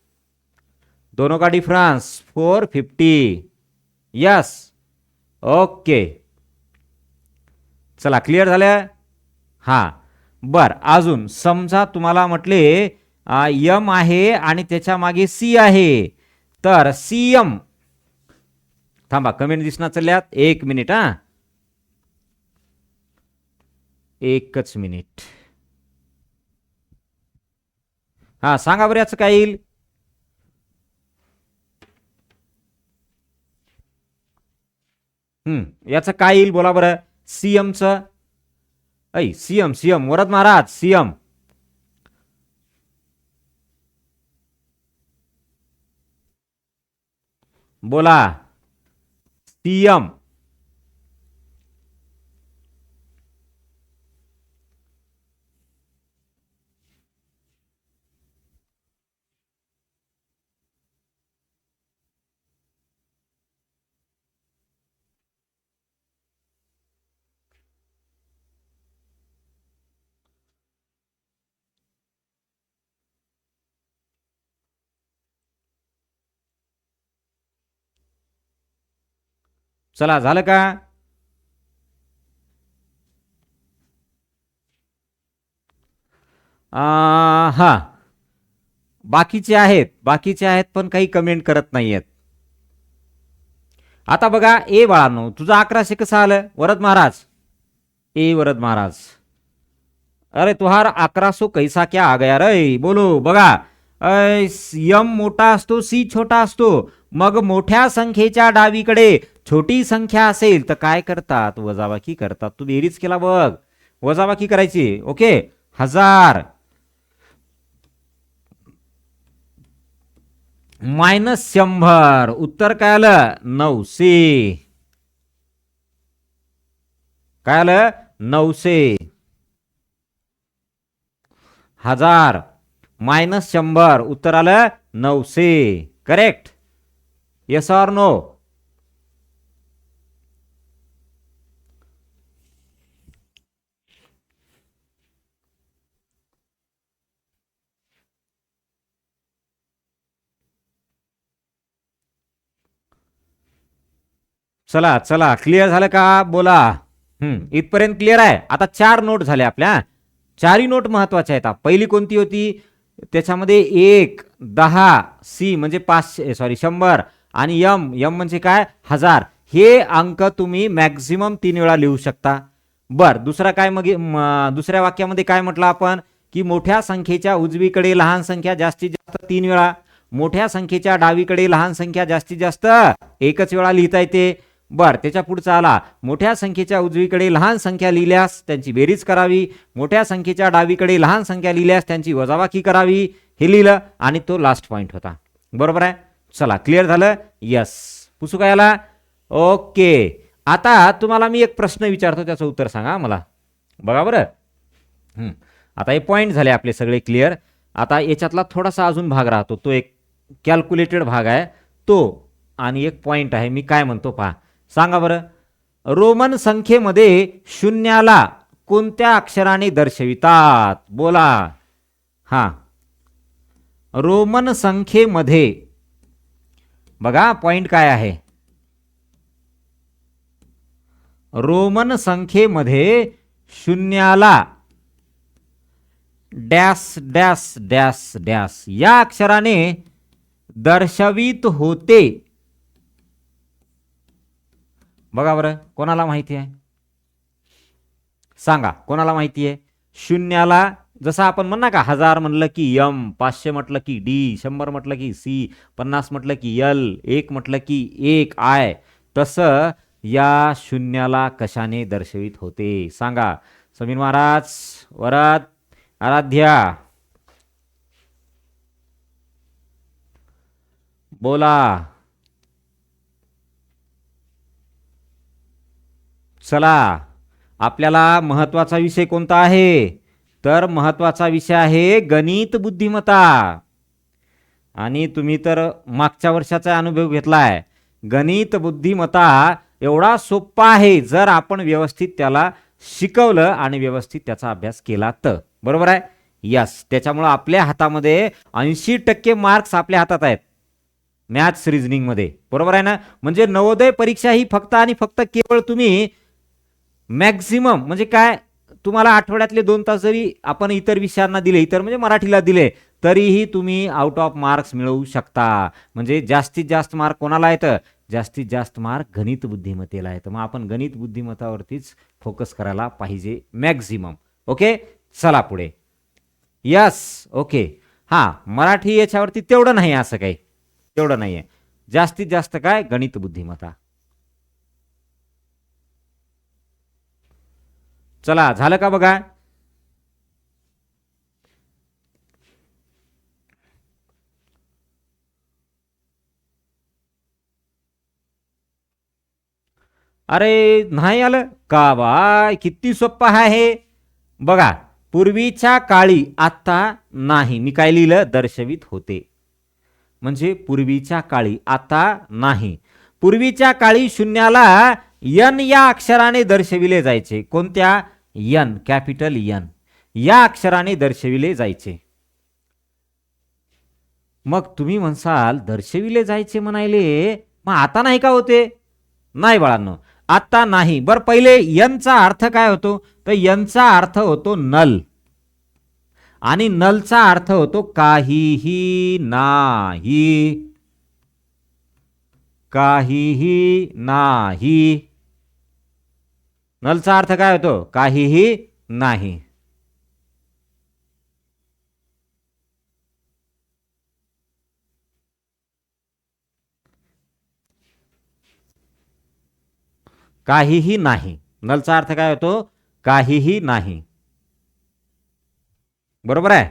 Yes, okay. चला क्लिअर झालं. हा बर, अजून समजा तुम्हाला म्हटले यम आहे आणि त्याच्या मागे सी आहे, तर सीएम, थांबा कमेंट दिसणार चालल्यात, 1 मिनिट, हा एकच मिनिट. हा सांगा बरं याचं काय येईल. याचं काय येईल बोला बरं. सीएमचं ऐ CM CM Varad Maharaj CM. बोला सीएम. चला झालं का. हा बाकीचे आहेत पण काही कमेंट करत नाहीयेत. आता बघा ए बाळांनो, तुझं 1100 कसं आलं वरद महाराज. ए वरद महाराज, अरे तुहार 1100 कैसा क्या आ गया रे, बोलो बघा. यम मोठा असतो, सी छोटा असतो, मग मोठ्या संख्येच्या डावीकडे छोटी संख्या असेल तर काय करतात, वजाबाकी करतात. तू बेरीज केला बघ, वजाबाकी करायची. ओके, 1000 मायनस 100, उत्तर काय आलं 900. काय आलं 900. 1000 मायनस 100, उत्तर आलं 900. करेक्ट. Yes or no. चला चला क्लिअर झालं का बोला. इथपर्यंत क्लिअर आहे. आता 4 नोट झाले आपल्या. 4ही नोट महत्वाच्या आहेत. पहिली कोणती होती, त्याच्यामध्ये 1, 10, सी म्हणजे 500 सॉरी 100 आणि यम यम म्हणजे काय 1000. हे अंक तुम्ही मॅक्झिमम 3 वेळा लिहू शकता. बर, दुसरा काय मग दुसऱ्या वाक्यामध्ये काय म्हटलं आपण की मोठ्या संख्येच्या उजवीकडे लहान संख्या जास्तीत जास्त 3 वेळा, मोठ्या संख्येच्या डावीकडे लहान संख्या जास्तीत जास्त 1च वेळा लिहिता येते. बर, त्याच्या पुढचा आला मोठ्या संख्येच्या उजवीकडे लहान संख्या लिहिल्यास त्यांची बेरीज करावी, मोठ्या संख्येच्या डावीकडे लहान संख्या लिहिल्यास त्यांची वजाबाकी करावी. हे लिहिलं आणि तो लास्ट पॉइंट होता. बरोबर आहे. चला क्लिअर झालं. यस, पुसू काय आला. ओके, आता तुम्हाला मी एक प्रश्न विचारतो, त्याचं उत्तर सांगा मला. बघा बरं. आता हे पॉइंट झाले आपले सगळे क्लिअर. आता याच्यातला थोडासा अजून भाग राहतो, तो एक कॅल्क्युलेटेड भाग आहे तो, आणि एक पॉइंट आहे. मी काय म्हणतो पहा, सांगा बरं. रोमन संख्येमध्ये शून्याला कोणत्या अक्षराने दर्शवितात, बोला. हा, रोमन संख्येमध्ये बघा पॉइंट काय आहे. रोमन संख्येमध्ये शून्याला डॅश डॅश डॅश डॅश या अक्षराने दर्शवित होते. बघा बरं, कोणाला माहिती आहे सांगा, कोणाला माहिती आहे. शून्याला जसं आपण म्हणा का 1000 म्हटलं की यम, 500 म्हटलं की डी, 100 म्हटलं की सी, 50 म्हटलं की यल, 1 म्हटलं की 1 आय, तसं या शून्याला कशाने दर्शवित होते सांगा. समीर महाराज, वरद, आराध्या, बोला. चला, आपल्याला महत्वाचा विषय कोणता आहे, तर महत्वाचा विषय आहे गणित बुद्धिमत्ता. आणि तुम्ही तर मागच्या वर्षाचा अनुभव घेतलाय. गणित बुद्धिमत्ता एवढा सोपा आहे जर आपण व्यवस्थित त्याला शिकवलं आणि व्यवस्थित त्याचा अभ्यास केला तर. बरोबर आहे. यस, त्याच्यामुळे आपल्या हातामध्ये 80% मार्क्स आपल्या हातात आहेत मॅथ्स रिझनिंग मध्ये. बरोबर आहे ना. म्हणजे नवोदय परीक्षा ही फक्त आणि फक्त केवळ तुम्ही मॅक्झिमम म्हणजे काय तुम्हाला आठवड्यातले 2 तास जरी आपण इतर विषयांना दिले, इतर म्हणजे मराठीला दिले, तरीही तुम्ही आउट ऑफ मार्क्स मिळवू शकता. म्हणजे जास्तीत जास्त मार्क कोणाला येतं? जास्तीत जास्त मार्क गणित बुद्धिमत्तेला येतं. मग आपण गणित बुद्धिमत्तावरतीच फोकस करायला पाहिजे मॅक्झिमम. ओके, चला पुढे. Yes, okay. हा, मराठी याच्यावरती तेवढं नाही, असं काही तेवढं नाहीये. जास्तीत जास्त काय? गणित बुद्धिमत्ता. चला, झालं का बघा? अरे नाही आलं का बा? किती सोप्पं आहे बघा. पूर्वीच्या काळी, आता नाही. मी काय लिहिलं? दर्शवित होते. म्हणजे पूर्वीच्या काळी, आता नाही. पूर्वीच्या काळी शून्याला यन या अक्षराने दर्शविले जायचे. कोणत्या? यन, कॅपिटल यन या अक्षराने दर्शविले जायचे. मग तुम्ही म्हणसाल दर्शविले जायचे म्हणायले, मग आता नाही का होते? नाही बाळांनो, आता नाही. बरं, पहिले यनचा अर्थ काय होतो? तर यनचा अर्थ होतो नल, आणि नलचा अर्थ होतो काहीही नाही. काहीही नाही. नलचा अर्थ काय होतो? काहीही नाही. काहीही नाही. नलचा अर्थ काय होतो? काहीही नाही. बरोबर आहे.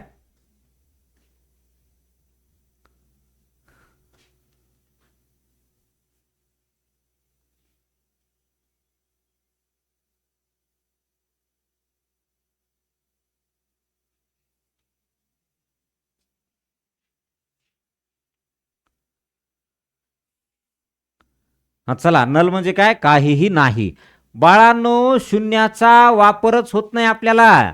चला, नल म्हणजे काय? काहीही नाही. बाळांनो, शून्याचा वापरच होत नाही आपल्याला.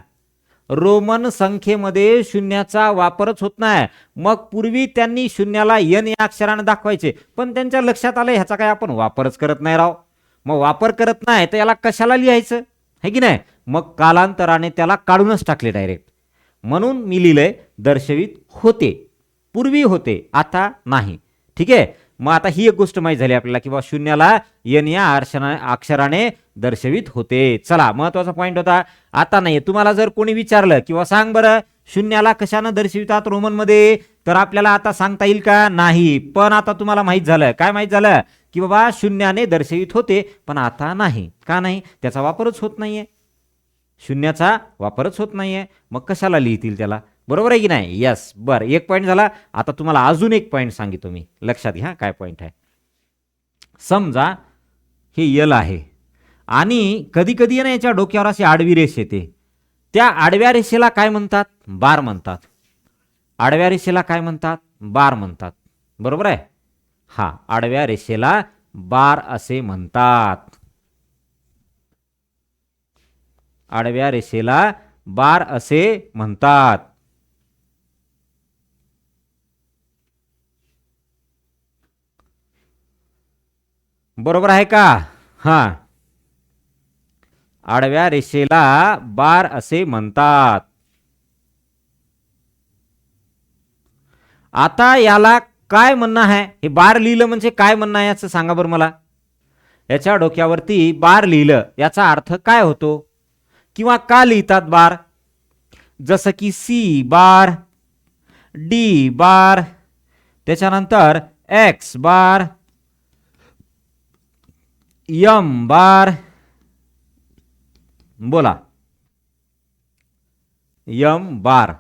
रोमन संख्येमध्ये शून्याचा वापरच होत नाही. मग पूर्वी त्यांनी शून्याला यन या अक्षराने दाखवायचे, पण त्यांच्या लक्षात आलं ह्याचा काय आपण वापरच करत नाही राव. मग वापर करत नाही तर याला कशाला लिहायचं, है की नाही? मग कालांतराने त्याला काढूनच टाकले डायरेक्ट. म्हणून मी लिहिलंय दर्शवित होते. पूर्वी होते, आता नाही. ठीक आहे. मग आता ही एक गोष्ट माहीत झाली आपल्याला की बा शून्याला यन या अक्षराने दर्शवित होते. चला, महत्वाचा पॉईंट होता. आता नाही. तुम्हाला जर कोणी विचारलं किंवा सांग बरं शून्याला कशानं दर्शवितात रोमन मध्ये, तर आपल्याला आता सांगता येईल का? नाही. पण आता तुम्हाला माहित झालं. काय माहित झालं? की बाबा शून्याने दर्शवित होते, पण आता नाही. का नाही? त्याचा वापरच होत नाहीये. शून्याचा वापरच होत नाहीये. मग कशाला लिहितील त्याला? बरोबर आहे की नाही? यस. बरं, एक पॉईंट झाला. आता तुम्हाला अजून एक पॉईंट सांगितो मी. लक्षात घ्या काय पॉईंट आहे. समजा हे यल आहे, आणि कधी कधी ना याच्या डोक्यावर अशी आडवी रेष येते. त्या आडव्या रेषेला काय म्हणतात? बार म्हणतात. आडव्या रेषेला काय म्हणतात? बार म्हणतात. बरोबर आहे. हा, आडव्या रेषेला बार असे म्हणतात. आडव्या रेषेला बार असे म्हणतात. बरोबर आहे का? हा, आडव्या रेषेला बार असे म्हणतात. आता याला काय म्हणणं आहे? हे बार लिहिलं म्हणजे काय म्हणणं आहे याचं सांगा बरं मला. याच्या डोक्यावरती बार लिहिलं याचा अर्थ काय होतो, किंवा का लिहितात बार? जसं की सी बार, डी बार, त्याच्यानंतर एक्स बार, यम बार. बोला. यम बार.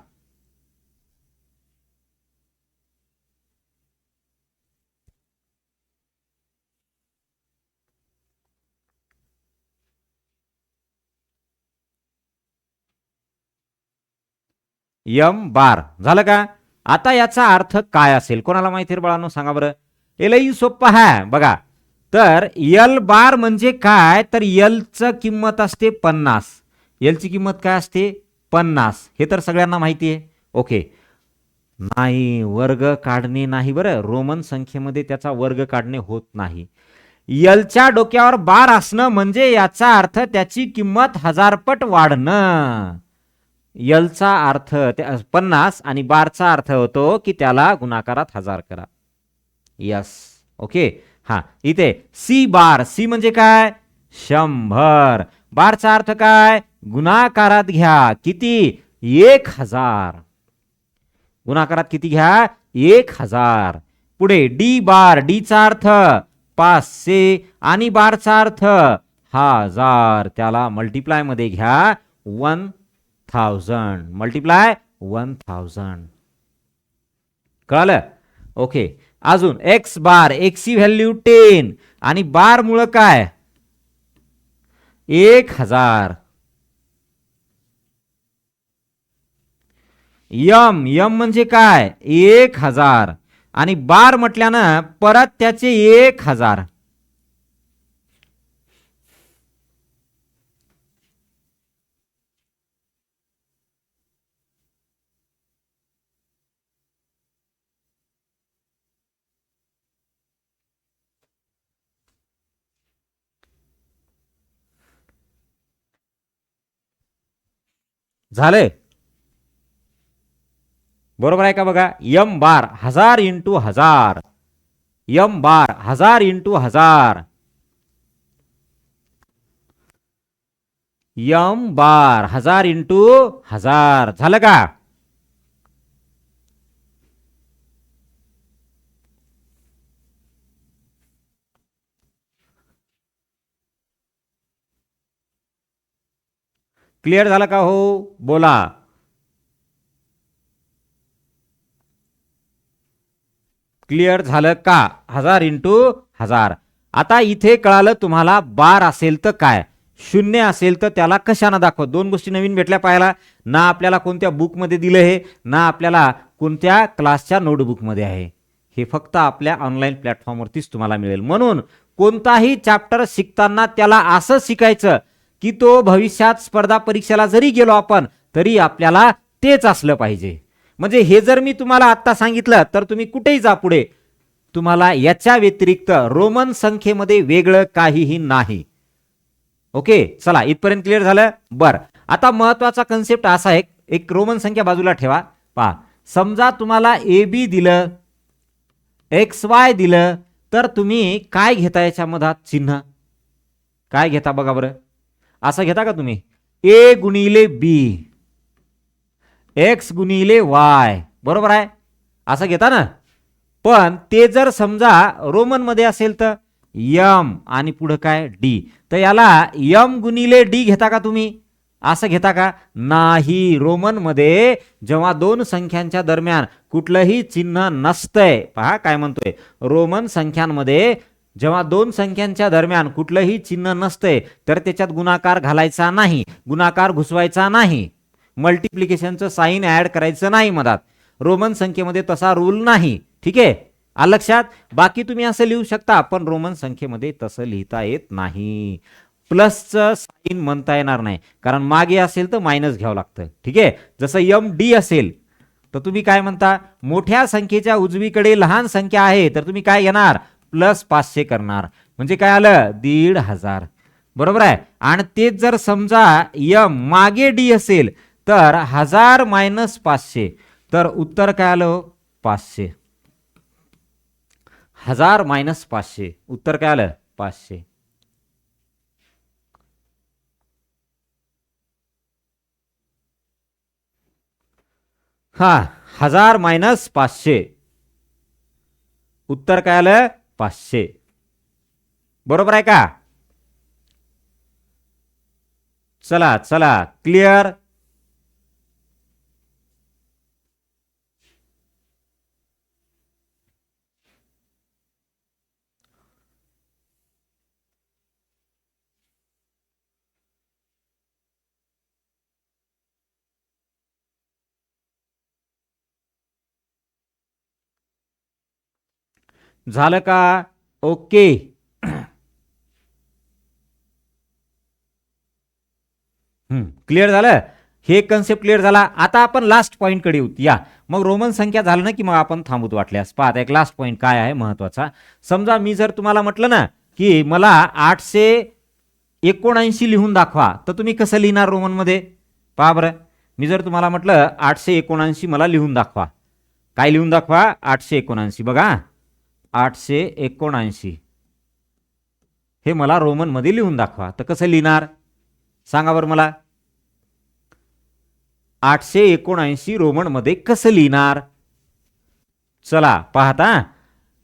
यम बार झालं का? आता याचा अर्थ काय असेल कोणाला माहिती रे बाळांनो? सांगा बरं. लई सोपं आहे बघा. तर यल बार म्हणजे काय? तर यलचं किंमत असते 50. यलची किंमत काय असते? 50. हे तर सगळ्यांना माहिती आहे. ओके. नाही, वर्ग काढणे नाही बरं. रोमन संख्येमध्ये त्याचा वर्ग काढणे होत नाही. यलच्या डोक्यावर बार असणं म्हणजे याचा अर्थ त्याची किंमत 1000 पट वाढणं. यलचा अर्थ 50 आणि बारचा अर्थ होतो की त्याला गुणाकारात 1000 करा. Yes, okay. हा, इथे सी बार, सी म्हणजे काय 100. बारचा अर्थ काय गुणाकारात घ्या. किती 1000. गुणाकारात किती घ्या 1000. पुढे डी बार, डी चा अर्थ 500 आणि बारचा अर्थ 1000. त्याला मल्टिप्लाय मध्ये घ्या 1000. मल्टिप्लाय 1000. कळलं? ओके. अजून एक्स बार, एक्स ची व्हॅल्यू 10 आणि बार मुळे काय 1000. यम, यम म्हणजे काय 1000 आणि बार म्हटल्यानं परत त्याचे 1000. झाले? बरोबर आहे का बघा. यम बार 1000 इंटू 1000. यम बार 1000 इंटू 1000. यम बार 1000 इंटू 1000. झालं का? क्लिअर झालं का हो? बोला. क्लिअर झालं का? 1000 इंटू 1000. आता इथे कळालं तुम्हाला बार असेल तर काय, शून्य असेल तर त्याला कशाने दाखवत. दोन गोष्टी नवीन भेटल्या पाहायला. ना आपल्याला कोणत्या बुकमध्ये दिलं हे, ना आपल्याला कोणत्या क्लासच्या नोटबुकमध्ये आहे. हे फक्त आपल्या ऑनलाईन प्लॅटफॉर्मवरतीच तुम्हाला मिळेल. म्हणून कोणताही चॅप्टर शिकताना त्याला असं शिकायचं की तो भविष्यात स्पर्धा परीक्षेला जरी गेलो आपण तरी आपल्याला तेच असलं पाहिजे. म्हणजे हे जर मी तुम्हाला आता सांगितलं तर तुम्ही कुठेही जा पुढे, तुम्हाला याच्या व्यतिरिक्त रोमन संख्येमध्ये वेगळं काहीही नाही. ओके, चला इथपर्यंत क्लिअर झालं. बर, आता महत्वाचा कन्सेप्ट असा आहे, एक रोमन संख्या बाजूला ठेवा. पहा, समजा तुम्हाला ए बी दिलं, एक्स वाय दिलं, तर तुम्ही काय घेता याच्या मधात चिन्ह काय घेता बघा बरं. असं घेता का तुम्ही ए गुणिले बी, एक्स गुणिले वाय, बरोबर आहे असं घेता ना. पण ते जर समजा रोमन मध्ये असेल तर यम आणि पुढे काय डी, तर याला यम गुणिले डी घेता का तुम्ही? असं घेता का? नाही. रोमन मध्ये जेव्हा दोन संख्यांच्या दरम्यान कुठलंही चिन्ह नसतंय, पहा काय म्हणतोय, रोमन संख्यांमध्ये जेव्हा दोन संख्यांच्या दरम्यान कुठलंही चिन्ह नसतंय तर त्याच्यात गुणाकार घालायचा नाही, गुणाकार घुसवायचा नाही, मल्टिप्लिकेशनचं साइन ऍड करायचं नाही मधात. रोमन संख्येमध्ये तसा रूल नाही. ठीक आहे, आलं लक्षात? बाकी तुम्ही असं लिहू शकता, पण रोमन संख्येमध्ये तसं लिहिता येत नाही. प्लसचं साइन म्हणता येणार नाही, कारण मागे असेल तर मायनस घ्यावं लागतं. ठीक आहे, जसं यम डी असेल तर तुम्ही काय म्हणता, मोठ्या संख्येच्या उजवीकडे लहान संख्या आहे तर तुम्ही काय घेणार, प्लस 500 करणार. म्हणजे काय आलं 1500. बरोबर आहे. आणि तेच जर समजा यम मागे डी असेल तर 1000 मायनस 500, तर उत्तर काय आलं 500. 1000 मायनस 500, उत्तर काय आलं 500. हा, 1000 मायनस 500, उत्तर काय आलं 500. बरोबर आहे का? चला चला, क्लिअर. झालं का? ओके. क्लिअर झालं. हे कन्सेप्ट क्लिअर झाला. आता आपण लास्ट पॉइंट कडे येऊ या. मग रोमन संख्या झालं ना की मग आपण थांबूत वाटल्यास. पाहता एक लास्ट पॉइंट काय आहे महत्वाचा. समजा मी जर तुम्हाला म्हटलं ना की मला 879 लिहून दाखवा, तर तुम्ही कसं लिहिणार रोमनमध्ये? पहा बरं, मी जर तुम्हाला म्हटलं 879 मला लिहून दाखवा, काय लिहून दाखवा? 879. बघा 879 हे मला रोमनमध्ये लिहून दाखवा, तर कसं लिहिणार सांगा बरं मला? 879 रोमनमध्ये कसं लिहिणार? चला पाहता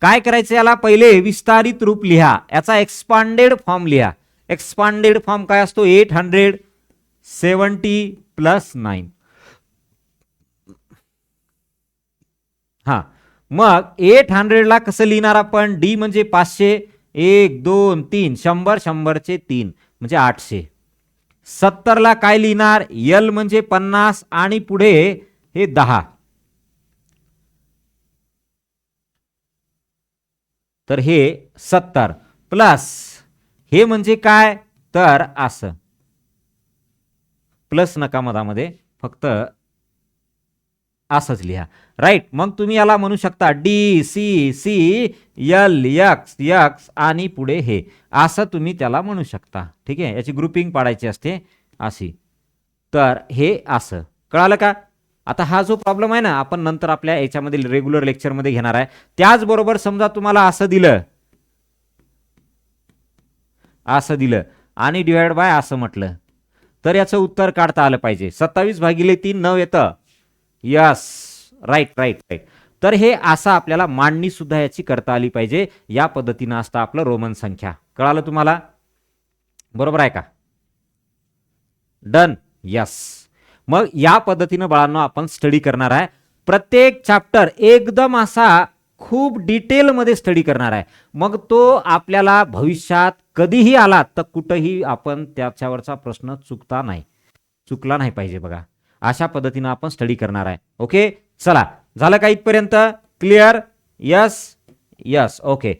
काय करायचं, याला पहिले विस्तारित रूप लिहा, याचा एक्सपांडेड फॉर्म लिहा. एक्सपांडेड फॉर्म काय असतो? 870 प्लस 9. हा, मग 800 ला कसं लिहिणार आपण? डी म्हणजे 500, 1 2 3, 100 100चे 3 म्हणजे 800. 70 ला काय लिहिणार? यल म्हणजे 50 आणि पुढे हे 10. तर हे 70 प्लस हे म्हणजे काय? तर असं प्लस नका मधामध्ये, फक्त असंच लिहा. राईट. मग तुम्ही याला म्हणू शकता D C C L X X आणि पुढे हे, असं तुम्ही त्याला म्हणू शकता. ठीक आहे, याची ग्रुपिंग पाडायची असते अशी. तर हे असं कळालं का? आता हा जो प्रॉब्लेम आहे ना, आपण नंतर आपल्या याच्यामध्ये रेग्युलर लेक्चरमध्ये घेणार आहे. त्याचबरोबर समजा तुम्हाला असं दिलं आणि डिवाइड बाय असं म्हटलं, तर याचं उत्तर काढता आलं पाहिजे. 27/3 9 येतं. Yes, right right right. तर हे असं आपल्याला मांडणी सुद्धा याची करता आली पाहिजे. या पद्धतीनं असतं आपलं रोमन संख्या. कळालं तुम्हाला? बरोबर आहे का? डन. यस. मग या पद्धतीनं बाळांनो आपण स्टडी करणार आहे. प्रत्येक चॅप्टर एकदम असा खूप डिटेलमध्ये स्टडी करणार आहे. मग तो आपल्याला भविष्यात कधीही आला तर कुठंही आपण त्याच्यावरचा प्रश्न चुकला नाही पाहिजे. बघा अशा पद्धतीनं आपण स्टडी करणार आहे. ओके, चला झालं का इथपर्यंत? क्लिअर? Yes yes. ओके,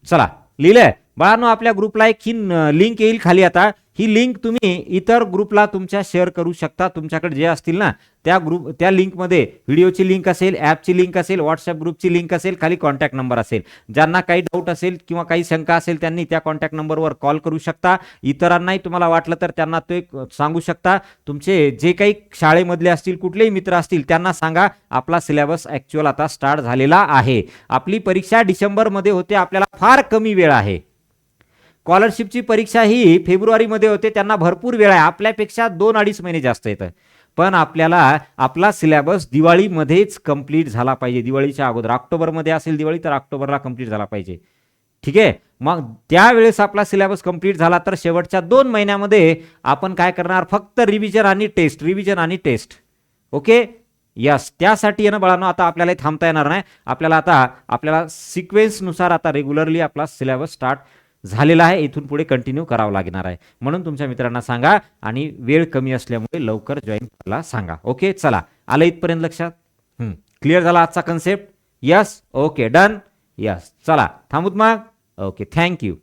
चला लिहिलंय बाळांनो. आपल्या ग्रुपला एक ही लिंक येईल खाली. आता ही लिंक तुम्ही इतर ग्रुपला तुमच्या शेअर करू शकता. तुमच्याकडे जे असतील ना त्या लिंकमध्ये व्हिडिओची लिंक असेल, ॲपची लिंक असेल, व्हॉट्सअप ग्रुपची लिंक असेल, खाली कॉन्टॅक्ट नंबर असेल. ज्यांना काही डाऊट असेल किंवा काही शंका असेल त्यांनी त्या कॉन्टॅक्ट नंबरवर कॉल करू शकता. इतरांनाही तुम्हाला वाटलं तर त्यांना ते सांगू शकता. तुमचे जे काही शाळेमधले असतील, कुठलेही मित्र असतील त्यांना सांगा आपला सिलेबस ॲक्च्युअल आता स्टार्ट झालेला आहे. आपली परीक्षा डिसेंबरमध्ये होते, आपल्याला फार कमी वेळ आहे. स्कॉलरशिपची परीक्षा ही फेब्रुवारीमध्ये होते, त्यांना भरपूर वेळ आहे. आपल्यापेक्षा 2-2.5 महिने जास्त येतं. पण आपल्याला आपला सिलेबस दिवाळीमध्येच कंप्लीट झाला पाहिजे. दिवाळीच्या अगोदर, ऑक्टोबरमध्ये असेल दिवाळी तर ऑक्टोबरला कंप्लीट झाला पाहिजे. ठीक आहे, मग त्यावेळेस आपला सिलेबस कंप्लीट झाला तर शेवटच्या 2 महिन्यामध्ये आपण काय करणार? फक्त रिव्हिजन आणि टेस्ट. Okay, yes. त्यासाठी ना बाळांनो आता आपल्याला थांबता येणार नाही. आपल्याला सिक्वेन्सनुसार आता रेग्युलरली आपला सिलेबस स्टार्ट झालेला आहे. इथून पुढे कंटिन्यू करावं लागणार आहे. म्हणून तुमच्या मित्रांना सांगा आणि वेळ कमी असल्यामुळे लवकर जॉईन करायला सांगा. ओके, चला आलं इथपर्यंत लक्षात? क्लिअर झाला आजचा concept? Yes. Okay, done. Yes, चला थांबूत मग. Okay, thank you.